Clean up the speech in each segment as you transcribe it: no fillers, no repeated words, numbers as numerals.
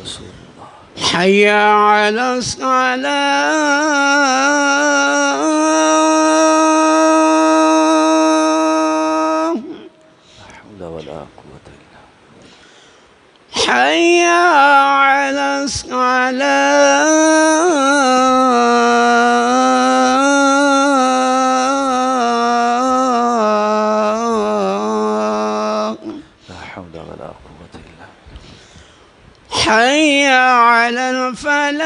رسول الله. حي على الصلاة. لا حول ولا قوة إلا بالله. حي على الصلاة. لا حول ولا قوة إلا بالله. حي على الفلاح.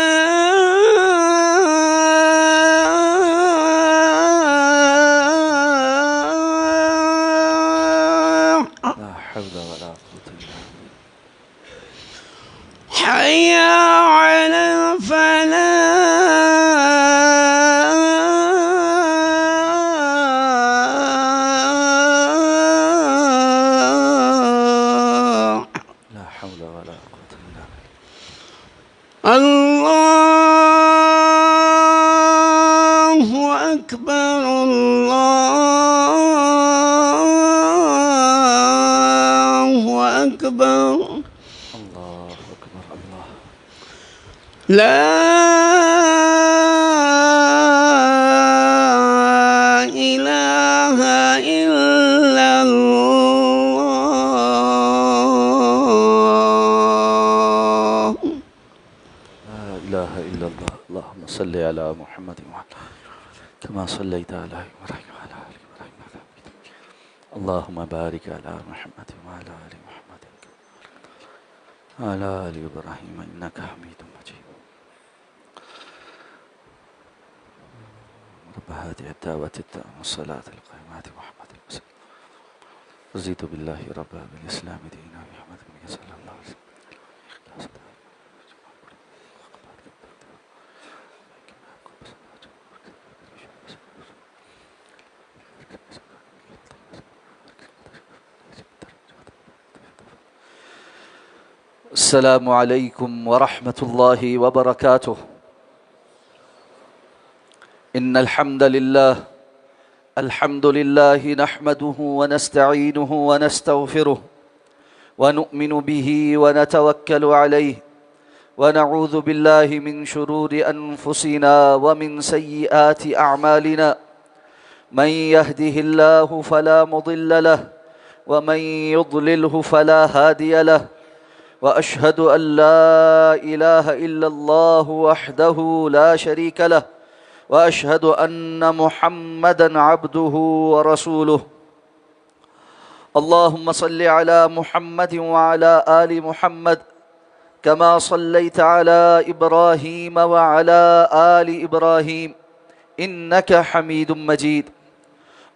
لا حول ولا قوة إلا بالله. حي على الفلاح. لا حول ولا قوة إلا بالله. الله أكبر الله أكبر. الله أكبر. الله. لا إله إلا الله. لا إله إلا الله. اللهم صل على محمد وعلى كما صليت على إبراهيم وعلى آل إبراهيم إنك حميد مجيد. اللهم بارك على محمد وعلى آل محمد وعلى آل إبراهيم إنك حميد مجيد. رب هذه الدعوة التامة والصلاة القائمة محمد وسلم. رضيت بالله ربا بالإسلام دينا محمد النبي صلى الله عليه وسلم. السلام عليكم ورحمة الله وبركاته. إن الحمد لله نحمده ونستعينه ونستغفره ونؤمن به ونتوكل عليه ونعوذ بالله من شرور أنفسنا ومن سيئات أعمالنا. من يهده الله فلا مضل له ومن يضلله فلا هادي له. وأشهد أن لا إله إلا الله وحده لا شريك له وأشهد أن محمدًا عبده ورسوله. اللهم صل على محمد وعلى آل محمد كما صليت على إبراهيم وعلى آل إبراهيم إنك حميد مجيد.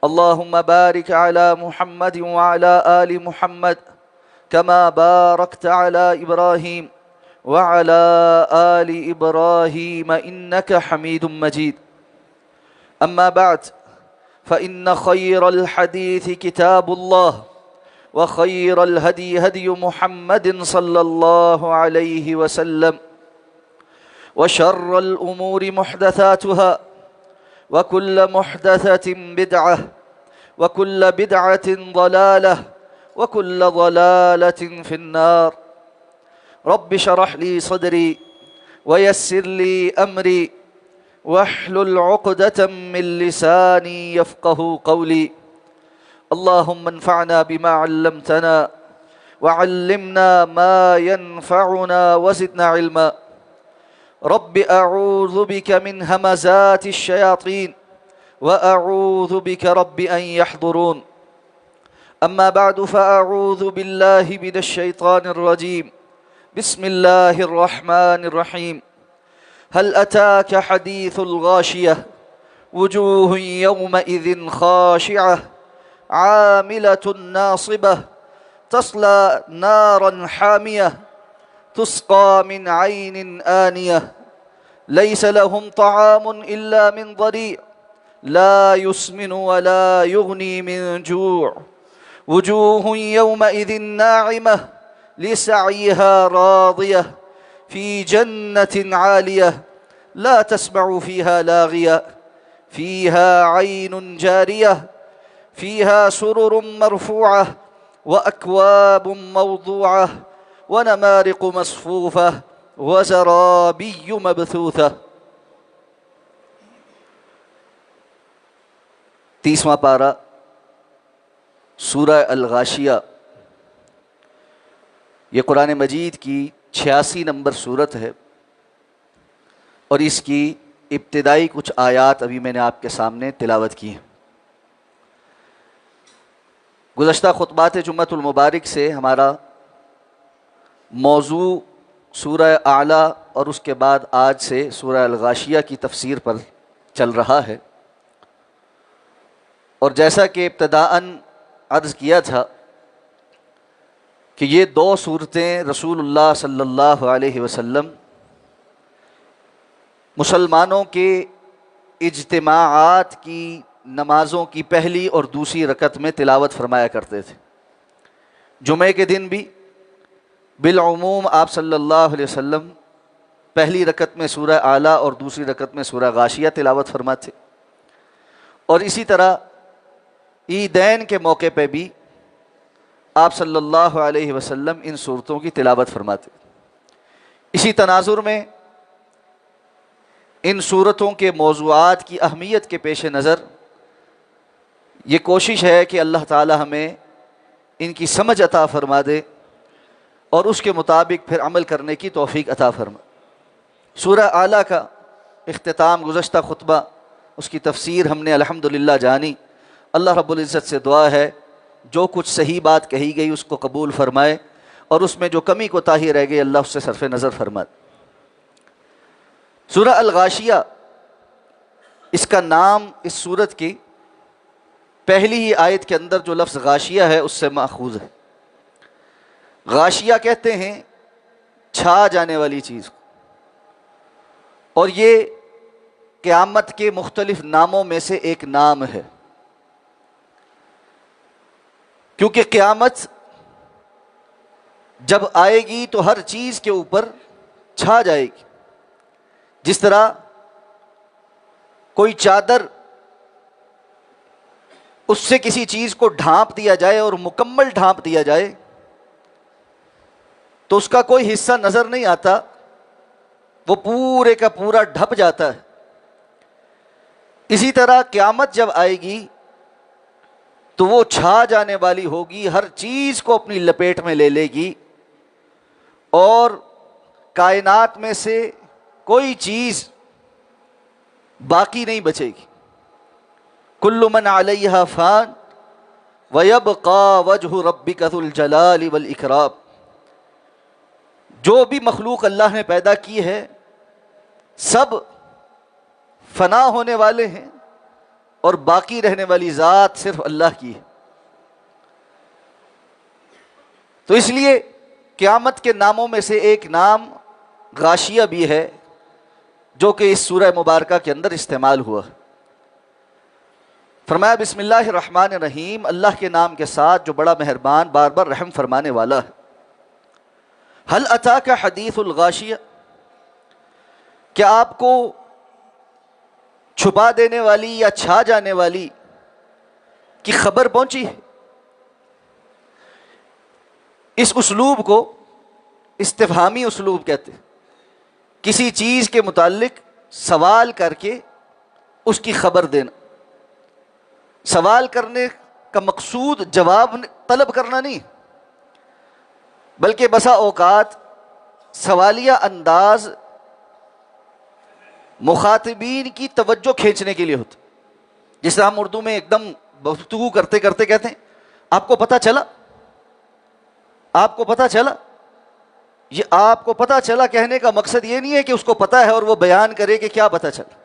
اللهم بارك على محمد وعلى آل محمد كما باركت على إبراهيم وعلى آل إبراهيم إنك حميد مجيد. أما بعد، فإن خير الحديث كتاب الله وخير الهدي هدي محمد صلى الله عليه وسلم وشر الأمور محدثاتها وكل محدثة بدعة وكل بدعة ضلالة وكل ضلالة في النار. رب اشرح لي صدري ويسر لي أمري واحلل عقدة من لساني يفقه قولي. اللهم انفعنا بما علمتنا وعلمنا ما ينفعنا وزدنا علما. رب أعوذ بك من همزات الشياطين وأعوذ بك رب أن يحضرون. أما بعد، فأعوذ بالله من الشيطان الرجيم. بسم الله الرحمن الرحيم. هل أتاك حديث الغاشية وجوه يومئذ خاشعة عاملة ناصبة تصلى نارا حامية تسقى من عين آنية ليس لهم طعام إلا من ضريع لا يسمن ولا يغني من جوع. وجوه يومئذ ناعمة لسعيها راضية في جنة عالية لا تسمع فيها لاغية فيها عين جارية فيها سرر مرفوعة وأكواب موضوعة ونمارق مصفوفة وزرابي مبثوثة۔ 30واں پارہ سورہ الغاشیہ، یہ قرآن مجید کی 86 نمبر سورت ہے، اور اس کی ابتدائی کچھ آیات ابھی میں نے آپ کے سامنے تلاوت کی ہیں۔ گزشتہ خطبات جمعۃ المبارک سے ہمارا موضوع سورہ اعلیٰ اور اس کے بعد آج سے سورہ الغاشیہ کی تفسیر پر چل رہا ہے، اور جیسا کہ ابتداءً عرض کیا تھا کہ یہ دو صورتیں رسول اللہ صلی اللہ علیہ وسلم مسلمانوں کے اجتماعات کی نمازوں کی پہلی اور دوسری رکعت میں تلاوت فرمایا کرتے تھے۔ جمعے کے دن بھی بالعموم آپ صلی اللہ علیہ وسلم پہلی رکعت میں سورہ اعلیٰ اور دوسری رکعت میں سورہ غاشیہ تلاوت فرماتے، اور اسی طرح عیدین کے موقع پہ بھی آپ صلی اللہ علیہ وسلم ان صورتوں کی تلاوت فرماتے۔ اسی تناظر میں ان صورتوں کے موضوعات کی اہمیت کے پیش نظر یہ کوشش ہے کہ اللہ تعالی ہمیں ان کی سمجھ عطا فرما دے اور اس کے مطابق پھر عمل کرنے کی توفیق عطا فرما۔ سورہ اعلیٰ کا اختتام گزشتہ خطبہ، اس کی تفسیر ہم نے الحمدللہ جانی۔ اللہ رب العزت سے دعا ہے جو کچھ صحیح بات کہی گئی اس کو قبول فرمائے، اور اس میں جو کمی کوتاہی رہ گئی اللہ اس سے صرف نظر فرمائے۔ سورہ الغاشیہ، اس کا نام اس سورت کی پہلی ہی آیت کے اندر جو لفظ غاشیہ ہے اس سے ماخوذ ہے۔ غاشیہ کہتے ہیں چھا جانے والی چیز، اور یہ قیامت کے مختلف ناموں میں سے ایک نام ہے، کیونکہ قیامت جب آئے گی تو ہر چیز کے اوپر چھا جائے گی۔ جس طرح کوئی چادر اس سے کسی چیز کو ڈھانپ دیا جائے اور مکمل ڈھانپ دیا جائے تو اس کا کوئی حصہ نظر نہیں آتا، وہ پورے کا پورا ڈھپ جاتا ہے۔ اسی طرح قیامت جب آئے گی تو وہ چھا جانے والی ہوگی، ہر چیز کو اپنی لپیٹ میں لے لے گی، اور کائنات میں سے کوئی چیز باقی نہیں بچے گی۔ کل من علیہا فان ویبقى وجہ ربک ذو الجلال والاکرام۔ جو بھی مخلوق اللہ نے پیدا کی ہے سب فنا ہونے والے ہیں، اور باقی رہنے والی ذات صرف اللہ کی ہے۔ تو اس لیے قیامت کے ناموں میں سے ایک نام غاشیہ بھی ہے، جو کہ اس سورہ مبارکہ کے اندر استعمال ہوا۔ فرمایا بسم اللہ الرحمن الرحیم، اللہ کے نام کے ساتھ جو بڑا مہربان بار بار رحم فرمانے والا ہے۔ ہل اتاک حدیث الغاشیہ، کیا آپ کو چھپا دینے والی یا چھا جانے والی کی خبر پہنچی ہے؟ اس اسلوب کو استفہامی اسلوب کہتے ہیں، کسی چیز کے متعلق سوال کر کے اس کی خبر دینا۔ سوال کرنے کا مقصود جواب طلب کرنا نہیں، بلکہ بسا اوقات سوالیہ انداز مخاطبین کی توجہ کھینچنے کے لیے ہوتا، جس طرح ہم اردو میں ایک دم گفتگو کرتے کرتے کہتے ہیں آپ کو پتہ چلا، آپ کو پتہ چلا۔ یہ آپ کو پتہ چلا کہنے کا مقصد یہ نہیں ہے کہ اس کو پتہ ہے اور وہ بیان کرے کہ کیا پتہ چلا،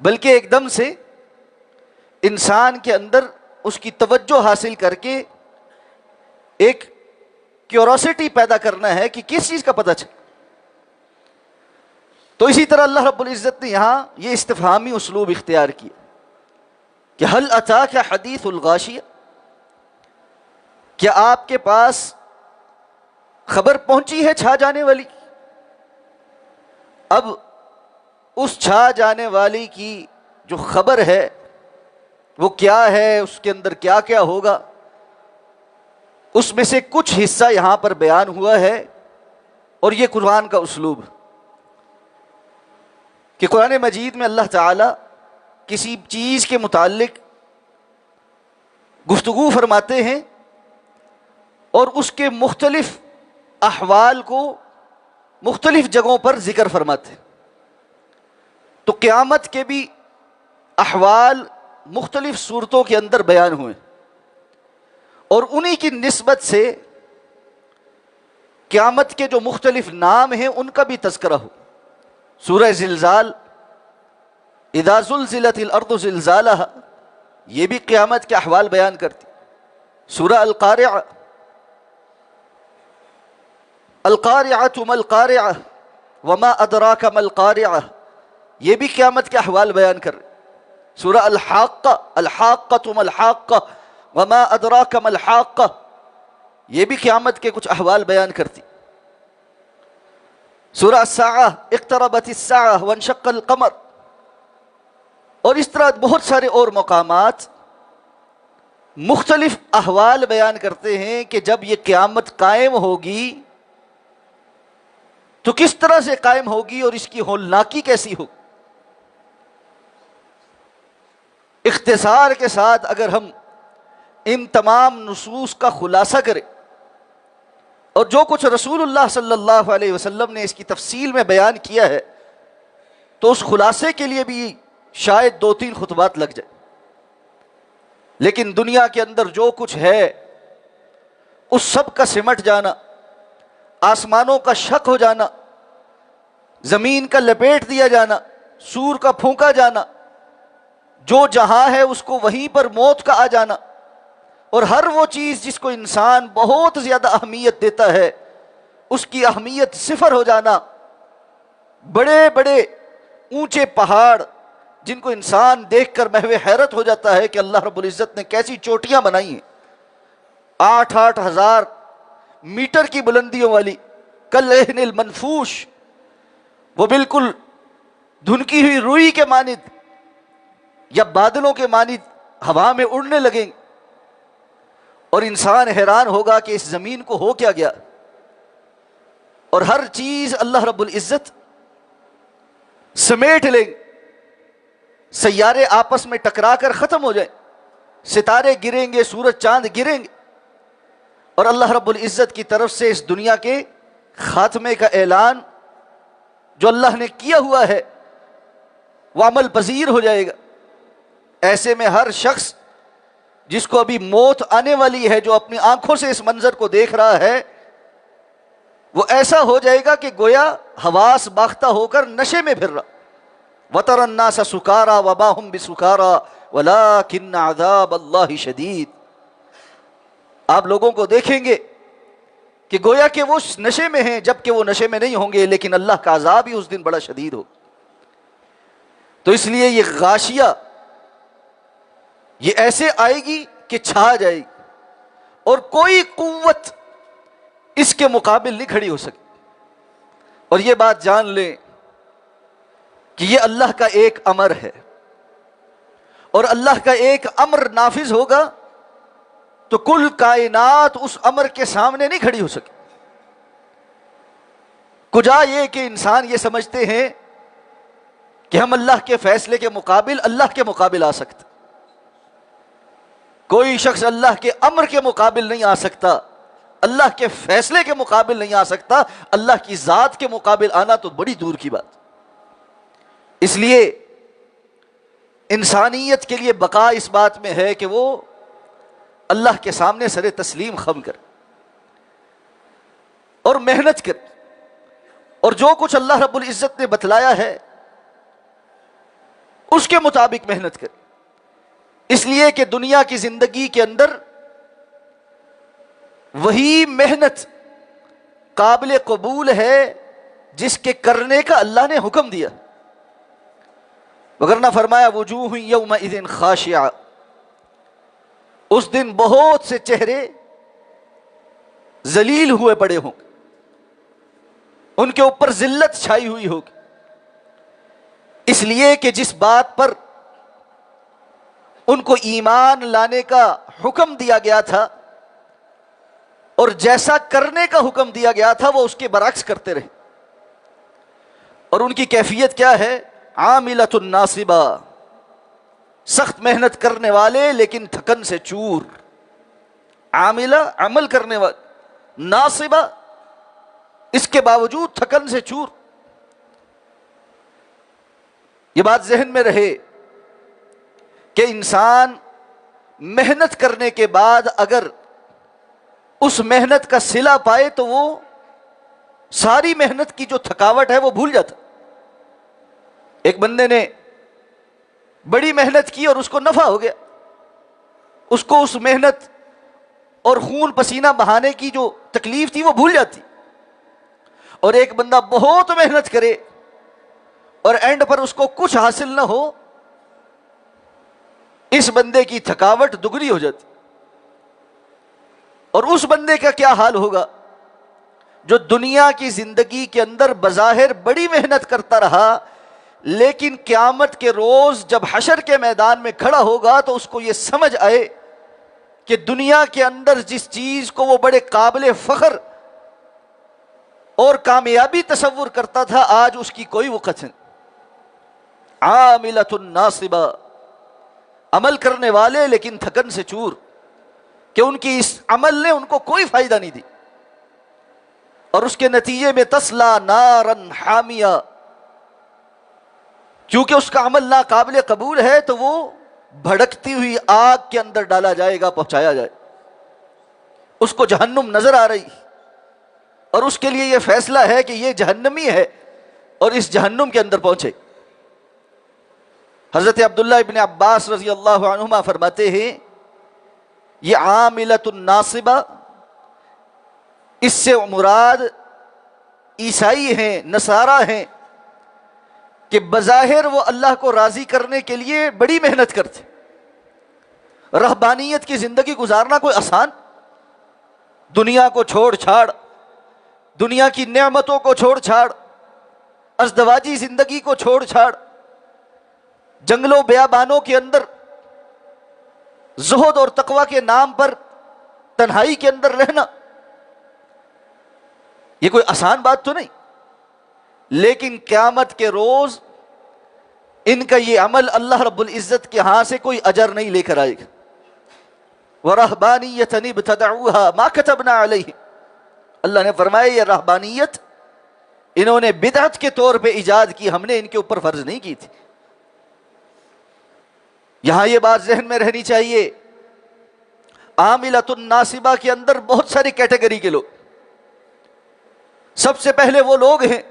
بلکہ ایک دم سے انسان کے اندر اس کی توجہ حاصل کر کے ایک کیوروسٹی پیدا کرنا ہے کہ کس چیز کا پتہ چلا۔ تو اسی طرح اللہ رب العزت نے یہاں یہ استفہامی اسلوب اختیار کیا کہ ہل اتاک حدیث الغاشیہ، کیا آپ کے پاس خبر پہنچی ہے چھا جانے والی؟ اب اس چھا جانے والی کی جو خبر ہے وہ کیا ہے، اس کے اندر کیا کیا ہوگا، اس میں سے کچھ حصہ یہاں پر بیان ہوا ہے، اور یہ قرآن کا اسلوب کہ قرآن مجید میں اللہ تعالی کسی چیز کے متعلق گفتگو فرماتے ہیں اور اس کے مختلف احوال کو مختلف جگہوں پر ذکر فرماتے ہیں۔ تو قیامت کے بھی احوال مختلف صورتوں کے اندر بیان ہوئے، اور انہی کی نسبت سے قیامت کے جو مختلف نام ہیں ان کا بھی تذکرہ ہو۔ سورہ زلزال، اذا زلزلت الارض زلزالہا، یہ بھی قیامت کے احوال بیان کرتی۔ سورہ القارعہ، القارعۃ ما القارعہ وما ادراک ما القارعہ، یہ بھی قیامت کے احوال بیان کر رہے۔ سورہ الحاقہ، الحاقۃ ما الحاقہ وما ادراک ما الحاقہ، یہ بھی قیامت کے کچھ احوال بیان کرتی۔ سورہ الساعہ، اقتربت الساعہ وانشق القمر، اور اس طرح بہت سارے اور مقامات مختلف احوال بیان کرتے ہیں کہ جب یہ قیامت قائم ہوگی تو کس طرح سے قائم ہوگی اور اس کی ہولناکی کیسی ہوگی۔ اختصار کے ساتھ اگر ہم ان تمام نصوص کا خلاصہ کریں اور جو کچھ رسول اللہ صلی اللہ علیہ وسلم نے اس کی تفصیل میں بیان کیا ہے، تو اس خلاصے کے لیے بھی شاید 2-3 خطبات لگ جائے۔ لیکن دنیا کے اندر جو کچھ ہے اس سب کا سمٹ جانا، آسمانوں کا شق ہو جانا، زمین کا لپیٹ دیا جانا، سور کا پھونکا جانا، جو جہاں ہے اس کو وہیں پر موت کا آ جانا، اور ہر وہ چیز جس کو انسان بہت زیادہ اہمیت دیتا ہے اس کی اہمیت صفر ہو جانا، بڑے بڑے اونچے پہاڑ جن کو انسان دیکھ کر محو حیرت ہو جاتا ہے کہ اللہ رب العزت نے کیسی چوٹیاں بنائی ہیں، 8-8 ہزار میٹر کی بلندیوں والی، کالعہن المنفوش، وہ بالکل دھنکی ہوئی روئی کے مانند یا بادلوں کے مانند ہوا میں اڑنے لگیں، اور انسان حیران ہوگا کہ اس زمین کو ہو کیا گیا، اور ہر چیز اللہ رب العزت سمیٹ لیں، سیارے آپس میں ٹکرا کر ختم ہو جائیں، ستارے گریں گے، سورج چاند گریں گے، اور اللہ رب العزت کی طرف سے اس دنیا کے خاتمے کا اعلان جو اللہ نے کیا ہوا ہے وہ عمل پذیر ہو جائے گا۔ ایسے میں ہر شخص جس کو ابھی موت آنے والی ہے، جو اپنی آنکھوں سے اس منظر کو دیکھ رہا ہے، وہ ایسا ہو جائے گا کہ گویا حواس باختہ ہو کر نشے میں پھر رہا۔ وَتَرَى النَّاسَ سُكَارَىٰ وَمَا هُمْ بِسُكَارَىٰ وَلَٰكِنَّ عَذَابَ اللَّهِ شَدِيدٌ، آپ لوگوں کو دیکھیں گے کہ گویا کہ وہ نشے میں ہیں جبکہ وہ نشے میں نہیں ہوں گے، لیکن اللہ کا عذاب ہی اس دن بڑا شدید ہو۔ تو اس لیے یہ غاشیہ یہ ایسے آئے گی کہ چھا جائے گی، اور کوئی قوت اس کے مقابل نہیں کھڑی ہو سکتی۔ اور یہ بات جان لیں کہ یہ اللہ کا ایک امر ہے، اور اللہ کا ایک امر نافذ ہوگا تو کل کائنات اس امر کے سامنے نہیں کھڑی ہو سکتی۔ کجا یہ کہ انسان یہ سمجھتے ہیں کہ ہم اللہ کے فیصلے کے مقابل اللہ کے مقابل آ سکتے، کوئی شخص اللہ کے امر کے مقابل نہیں آ سکتا، اللہ کے فیصلے کے مقابل نہیں آ سکتا، اللہ کی ذات کے مقابل آنا تو بڑی دور کی بات۔ اس لیے انسانیت کے لیے بقا اس بات میں ہے کہ وہ اللہ کے سامنے سر تسلیم خم کر اور محنت کر، اور جو کچھ اللہ رب العزت نے بتلایا ہے اس کے مطابق محنت کر، اس لیے کہ دنیا کی زندگی کے اندر وہی محنت قابل قبول ہے جس کے کرنے کا اللہ نے حکم دیا، وگرنہ فرمایا وجوہ یومئذ خاشعہ، اس دن بہت سے چہرے ذلیل ہوئے پڑے ہوں، ان کے اوپر ذلت چھائی ہوئی ہوگی، اس لیے کہ جس بات پر ان کو ایمان لانے کا حکم دیا گیا تھا اور جیسا کرنے کا حکم دیا گیا تھا وہ اس کے برعکس کرتے رہے. اور ان کی کیفیت کیا ہے؟ عاملۃ ناصبہ، سخت محنت کرنے والے لیکن تھکن سے چور. عاملہ عمل کرنے والے، ناصبہ اس کے باوجود تھکن سے چور. یہ بات ذہن میں رہے کہ انسان محنت کرنے کے بعد اگر اس محنت کا صلہ پائے تو وہ ساری محنت کی جو تھکاوٹ ہے وہ بھول جاتا. ایک بندے نے بڑی محنت کی اور اس کو نفع ہو گیا، اس کو اس محنت اور خون پسینہ بہانے کی جو تکلیف تھی وہ بھول جاتی. اور ایک بندہ بہت محنت کرے اور اینڈ پر اس کو کچھ حاصل نہ ہو، اس بندے کی تھکاوٹ دگنی ہو جاتی. اور اس بندے کا کیا حال ہوگا جو دنیا کی زندگی کے اندر بظاہر بڑی محنت کرتا رہا، لیکن قیامت کے روز جب حشر کے میدان میں کھڑا ہوگا تو اس کو یہ سمجھ آئے کہ دنیا کے اندر جس چیز کو وہ بڑے قابل فخر اور کامیابی تصور کرتا تھا آج اس کی کوئی وقت نہیں. عاملۃ ناصبہ، عمل کرنے والے لیکن تھکن سے چور، کہ ان کی اس عمل نے ان کو کوئی فائدہ نہیں دی. اور اس کے نتیجے میں تسلا نارا حامیہ، کیونکہ اس کا عمل ناقابل قبول ہے تو وہ بھڑکتی ہوئی آگ کے اندر ڈالا جائے گا، پہنچایا جائے. اس کو جہنم نظر آ رہی اور اس کے لیے یہ فیصلہ ہے کہ یہ جہنمی ہے اور اس جہنم کے اندر پہنچے. حضرت عبداللہ ابن عباس رضی اللہ عنہما فرماتے ہیں یہ عاملۃ الناصبہ، اس سے مراد عیسائی ہیں، نصارہ ہیں، کہ بظاہر وہ اللہ کو راضی کرنے کے لیے بڑی محنت کرتے. رہبانیت کی زندگی گزارنا کوئی آسان، دنیا کو چھوڑ چھاڑ، دنیا کی نعمتوں کو چھوڑ چھاڑ، ازدواجی زندگی کو چھوڑ چھاڑ، جنگلوں بیابانوں کے اندر زہد اور تقوی کے نام پر تنہائی کے اندر رہنا، یہ کوئی آسان بات تو نہیں. لیکن قیامت کے روز ان کا یہ عمل اللہ رب العزت کے ہاں سے کوئی اجر نہیں لے کر آئے گا. وَرَهْبَانِيَّةً ابْتَدَعُوهَا مَا كَتَبْنَا عَلَيْهِمْ، اللہ نے فرمایا یہ رہبانیت انہوں نے بدعت کے طور پہ ایجاد کی، ہم نے ان کے اوپر فرض نہیں کی تھی. یہاں یہ بات ذہن میں رہنی چاہیے، عاملۃ الناصبہ کے اندر بہت ساری کیٹیگری کے لوگ. سب سے پہلے وہ لوگ ہیں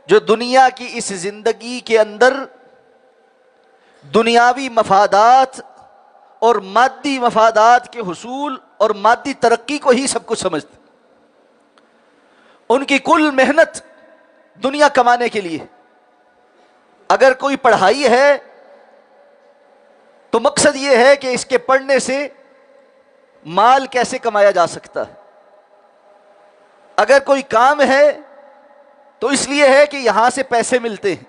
جو دنیا کی اس زندگی کے اندر دنیاوی مفادات اور مادی مفادات کے حصول اور مادی ترقی کو ہی سب کچھ سمجھتے. ان کی کل محنت دنیا کمانے کے لیے. اگر کوئی پڑھائی ہے تو مقصد یہ ہے کہ اس کے پڑھنے سے مال کیسے کمایا جا سکتا ہے. اگر کوئی کام ہے تو اس لیے ہے کہ یہاں سے پیسے ملتے ہیں.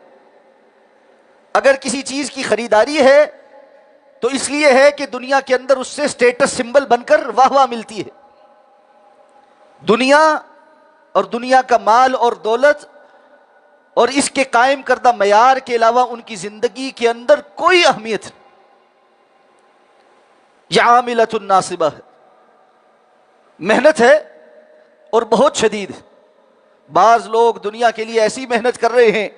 اگر کسی چیز کی خریداری ہے تو اس لیے ہے کہ دنیا کے اندر اس سے سٹیٹس سمبل بن کر واہ واہ ملتی ہے. دنیا اور دنیا کا مال اور دولت اور اس کے قائم کردہ معیار کے علاوہ ان کی زندگی کے اندر کوئی اہمیت نہیں. یہ عاملۃ الناصبہ ہے، محنت ہے اور بہت شدید ہے. بعض لوگ دنیا کے لیے ایسی محنت کر رہے ہیں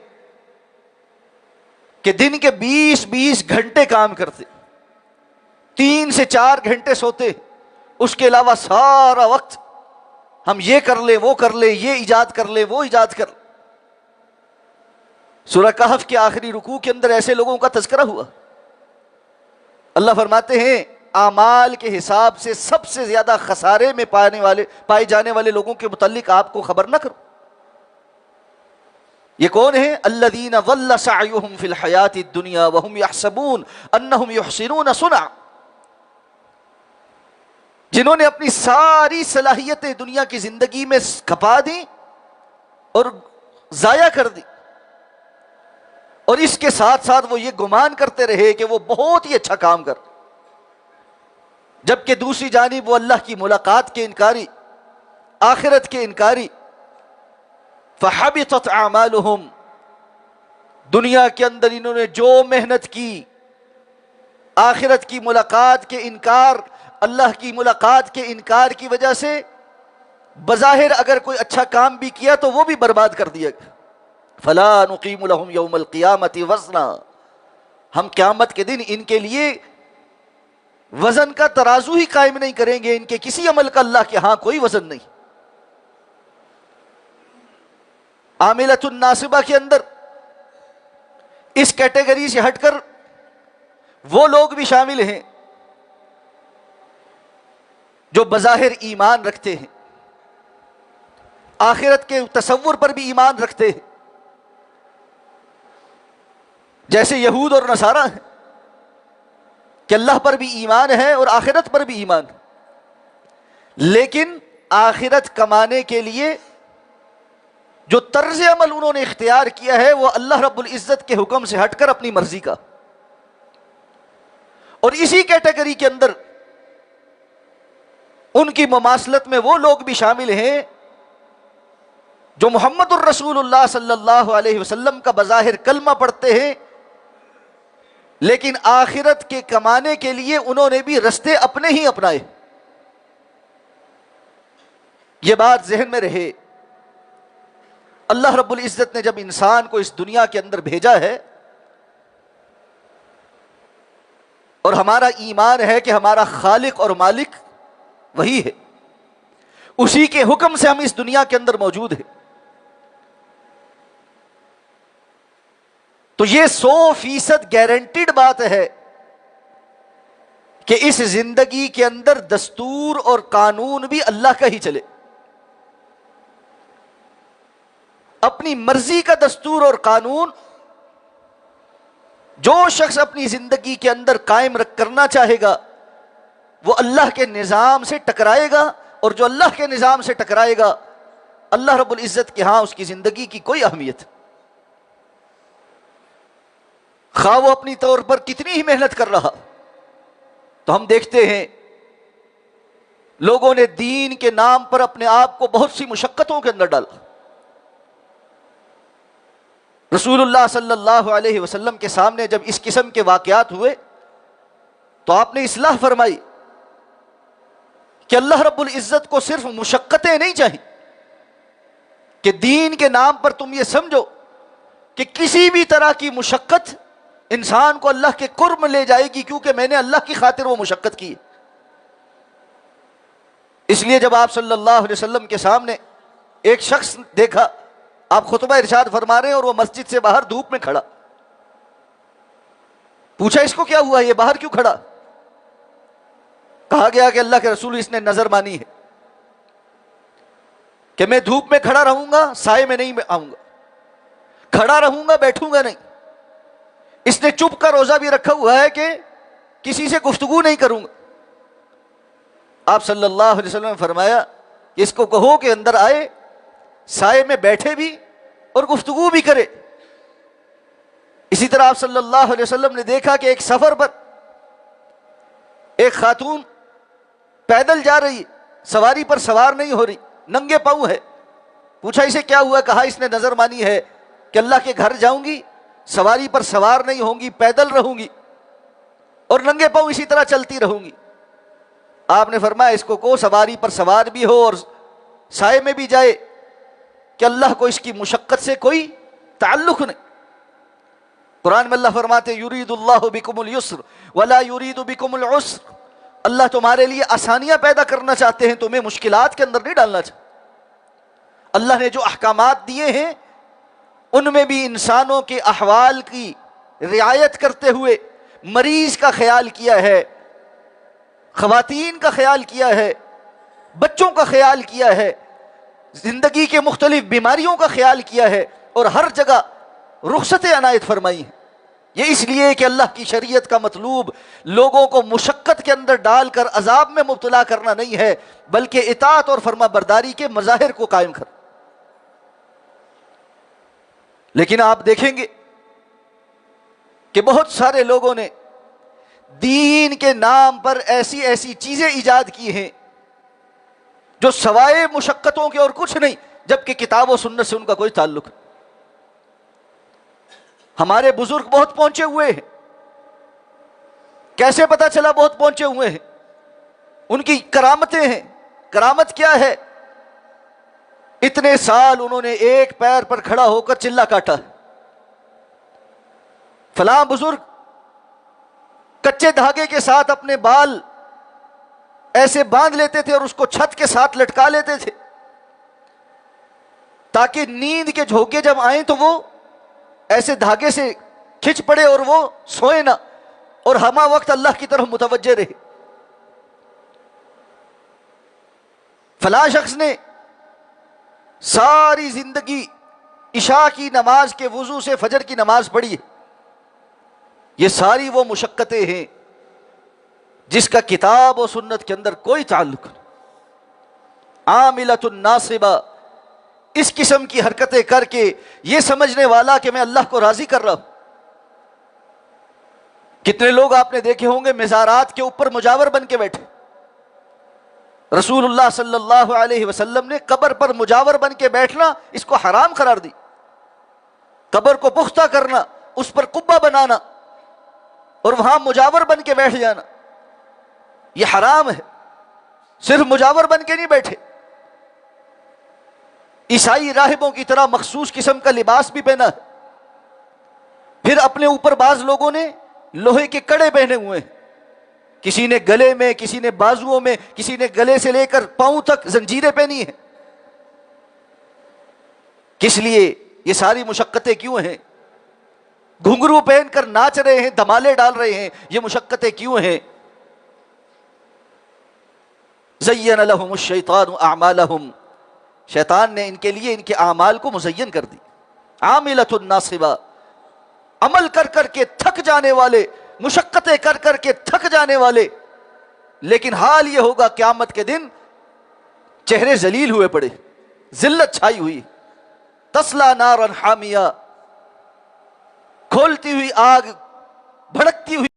کہ دن کے 20 گھنٹے کام کرتے، 3 سے 4 گھنٹے سوتے، اس کے علاوہ سارا وقت ہم یہ کر لیں وہ کر لیں، یہ ایجاد کر لیں وہ ایجاد کر لیں. سورہ کہف کے آخری رکوع کے اندر ایسے لوگوں کا تذکرہ ہوا. اللہ فرماتے ہیں اعمال کے حساب سے سب سے زیادہ خسارے میں پائے جانے والے لوگوں کے متعلق آپ کو خبر نہ کروں. یہ کون ہیں؟ الذین ضل سعیہم فی الحیاۃ الدنیا وہم یحسبون انہم یحسنون صنعا، جنہوں نے اپنی ساری صلاحیتیں دنیا کی زندگی میں کھپا دیں اور ضائع کر دی، اور اس کے ساتھ ساتھ وہ یہ گمان کرتے رہے کہ وہ بہت ہی اچھا کام کر. جبکہ دوسری جانب وہ اللہ کی ملاقات کے انکاری، آخرت کے انکاری. فحبطت اعمالهم، دنیا کے اندر انہوں نے جو محنت کی، آخرت کی ملاقات کے انکار، اللہ کی ملاقات کے انکار کی وجہ سے بظاہر اگر کوئی اچھا کام بھی کیا تو وہ بھی برباد کر دیا گیا. فلا نقیم لهم یوم القیامت وزنا، ہم قیامت کے دن ان کے لیے وزن کا ترازو ہی قائم نہیں کریں گے، ان کے کسی عمل کا اللہ کے ہاں کوئی وزن نہیں. عاملۃ الناصبہ کے اندر اس کیٹیگری سے ہٹ کر وہ لوگ بھی شامل ہیں جو بظاہر ایمان رکھتے ہیں، آخرت کے تصور پر بھی ایمان رکھتے ہیں، جیسے یہود اور نصارہ ہیں کہ اللہ پر بھی ایمان ہے اور آخرت پر بھی ایمان، لیکن آخرت کمانے کے لیے جو طرز عمل انہوں نے اختیار کیا ہے وہ اللہ رب العزت کے حکم سے ہٹ کر اپنی مرضی کا. اور اسی کیٹیگری کے اندر ان کی مماثلت میں وہ لوگ بھی شامل ہیں جو محمد الرسول اللہ صلی اللہ علیہ وسلم کا بظاہر کلمہ پڑھتے ہیں، لیکن آخرت کے کمانے کے لیے انہوں نے بھی رستے اپنے ہی اپنائے. یہ بات ذہن میں رہے. اللہ رب العزت نے جب انسان کو اس دنیا کے اندر بھیجا ہے، اور ہمارا ایمان ہے کہ ہمارا خالق اور مالک وہی ہے، اسی کے حکم سے ہم اس دنیا کے اندر موجود ہیں، تو یہ 100% گارنٹیڈ بات ہے کہ اس زندگی کے اندر دستور اور قانون بھی اللہ کا ہی چلے. اپنی مرضی کا دستور اور قانون جو شخص اپنی زندگی کے اندر قائم کرنا چاہے گا وہ اللہ کے نظام سے ٹکرائے گا، اور جو اللہ کے نظام سے ٹکرائے گا اللہ رب العزت کے ہاں اس کی زندگی کی کوئی اہمیت، خواہ وہ اپنی طور پر کتنی ہی محنت کر رہا. تو ہم دیکھتے ہیں لوگوں نے دین کے نام پر اپنے آپ کو بہت سی مشقتوں کے اندر ڈالا. رسول اللہ صلی اللہ علیہ وسلم کے سامنے جب اس قسم کے واقعات ہوئے تو آپ نے اصلاح فرمائی کہ اللہ رب العزت کو صرف مشقتیں نہیں چاہیے، کہ دین کے نام پر تم یہ سمجھو کہ کسی بھی طرح کی مشقت انسان کو اللہ کے قرب لے جائے گی، کیونکہ میں نے اللہ کی خاطر وہ مشقت کی. اس لیے جب آپ صلی اللہ علیہ وسلم کے سامنے ایک شخص دیکھا، آپ خطبہ ارشاد فرما رہے ہیں اور وہ مسجد سے باہر دھوپ میں کھڑا، پوچھا اس کو کیا ہوا، یہ باہر کیوں کھڑا؟ کہا گیا کہ اللہ کے رسول اس نے نظر مانی ہے کہ میں دھوپ میں کھڑا رہوں گا، سائے میں نہیں آؤں گا، کھڑا رہوں گا بیٹھوں گا نہیں. اس نے چپ کا روزہ بھی رکھا ہوا ہے کہ کسی سے گفتگو نہیں کروں گا. آپ صلی اللہ علیہ وسلم نے فرمایا کہ اس کو کہو کہ اندر آئے، سائے میں بیٹھے بھی اور گفتگو بھی کرے. اسی طرح آپ صلی اللہ علیہ وسلم نے دیکھا کہ ایک سفر پر ایک خاتون پیدل جا رہی، سواری پر سوار نہیں ہو رہی، ننگے پاؤں ہے. پوچھا اسے کیا ہوا؟ کہا اس نے نظر مانی ہے کہ اللہ کے گھر جاؤں گی، سواری پر سوار نہیں ہوں گی، پیدل رہوں گی اور ننگے پاؤں اسی طرح چلتی رہوں گی. آپ نے فرمایا اس کو سواری پر سوار بھی ہو اور سائے میں بھی جائے کہ اللہ کو اس کی مشقت سے کوئی تعلق نہیں. قرآن میں اللہ فرماتے یرید اللہ بکم اليسر ولا یرید بکم العسر، اللہ تمہارے لیے آسانیاں پیدا کرنا چاہتے ہیں، تمہیں مشکلات کے اندر نہیں ڈالنا چاہتے. اللہ نے جو احکامات دیے ہیں ان میں بھی انسانوں کے احوال کی رعایت کرتے ہوئے مریض کا خیال کیا ہے، خواتین کا خیال کیا ہے، بچوں کا خیال کیا ہے، زندگی کے مختلف بیماریوں کا خیال کیا ہے، اور ہر جگہ رخصتیں عنایت فرمائی ہیں. یہ اس لیے کہ اللہ کی شریعت کا مطلوب لوگوں کو مشقت کے اندر ڈال کر عذاب میں مبتلا کرنا نہیں ہے، بلکہ اطاعت اور فرما برداری کے مظاہر کو قائم کر. لیکن آپ دیکھیں گے کہ بہت سارے لوگوں نے دین کے نام پر ایسی ایسی چیزیں ایجاد کی ہیں جو سوائے مشقتوں کے اور کچھ نہیں، جبکہ کتاب و سنت سے ان کا کوئی تعلق نہیں۔ ہمارے بزرگ بہت پہنچے ہوئے ہیں، کیسے پتا چلا بہت پہنچے ہوئے ہیں؟ ان کی کرامتیں ہیں۔ کرامت کیا ہے؟ اتنے سال انہوں نے ایک پیر پر کھڑا ہو کر چلا کاٹا۔ فلاں بزرگ کچے دھاگے کے ساتھ اپنے بال ایسے باندھ لیتے تھے اور اس کو چھت کے ساتھ لٹکا لیتے تھے تاکہ نیند کے جھونکے جب آئیں تو وہ ایسے دھاگے سے کھچ پڑے اور وہ سوئے نہ، اور ہمہ وقت اللہ کی طرف متوجہ رہے۔ فلاں شخص نے ساری زندگی عشاء کی نماز کے وضو سے فجر کی نماز پڑھی ہے۔ یہ ساری وہ مشقتیں ہیں جس کا کتاب و سنت کے اندر کوئی تعلق نہیں۔ عاملۃ ناصبہ، اس قسم کی حرکتیں کر کے یہ سمجھنے والا کہ میں اللہ کو راضی کر رہا ہوں۔ کتنے لوگ آپ نے دیکھے ہوں گے مزارات کے اوپر مجاور بن کے بیٹھے۔ رسول اللہ صلی اللہ علیہ وسلم نے قبر پر مجاور بن کے بیٹھنا اس کو حرام قرار دی۔ قبر کو پختہ کرنا، اس پر قبہ بنانا اور وہاں مجاور بن کے بیٹھ جانا، یہ حرام ہے۔ صرف مجاور بن کے نہیں بیٹھے، عیسائی راہبوں کی طرح مخصوص قسم کا لباس بھی پہنا ہے۔ پھر اپنے اوپر بعض لوگوں نے لوہے کے کڑے پہنے ہوئے ہیں، کسی نے گلے میں، کسی نے بازوؤں میں، کسی نے گلے سے لے کر پاؤں تک زنجیریں پہنی ہیں۔ کس لیے یہ ساری مشقتیں کیوں ہیں؟ گھنگرو پہن کر ناچ رہے ہیں، دھمالے ڈال رہے ہیں، یہ مشقتیں کیوں ہیں؟ زین لہم الشیطان اعمالہم، شیطان نے ان کے لیے ان کے اعمال کو مزین کر دی۔ عاملۃ ناصبہ، عمل کر کر کے تھک جانے والے، مشقتیں کر کر کے تھک جانے والے، لیکن حال یہ ہوگا قیامت کے دن چہرے ذلیل ہوئے پڑے، ذلت چھائی ہوئی۔ تسلا نارا حامیہ، کھولتی ہوئی آگ، بھڑکتی ہوئی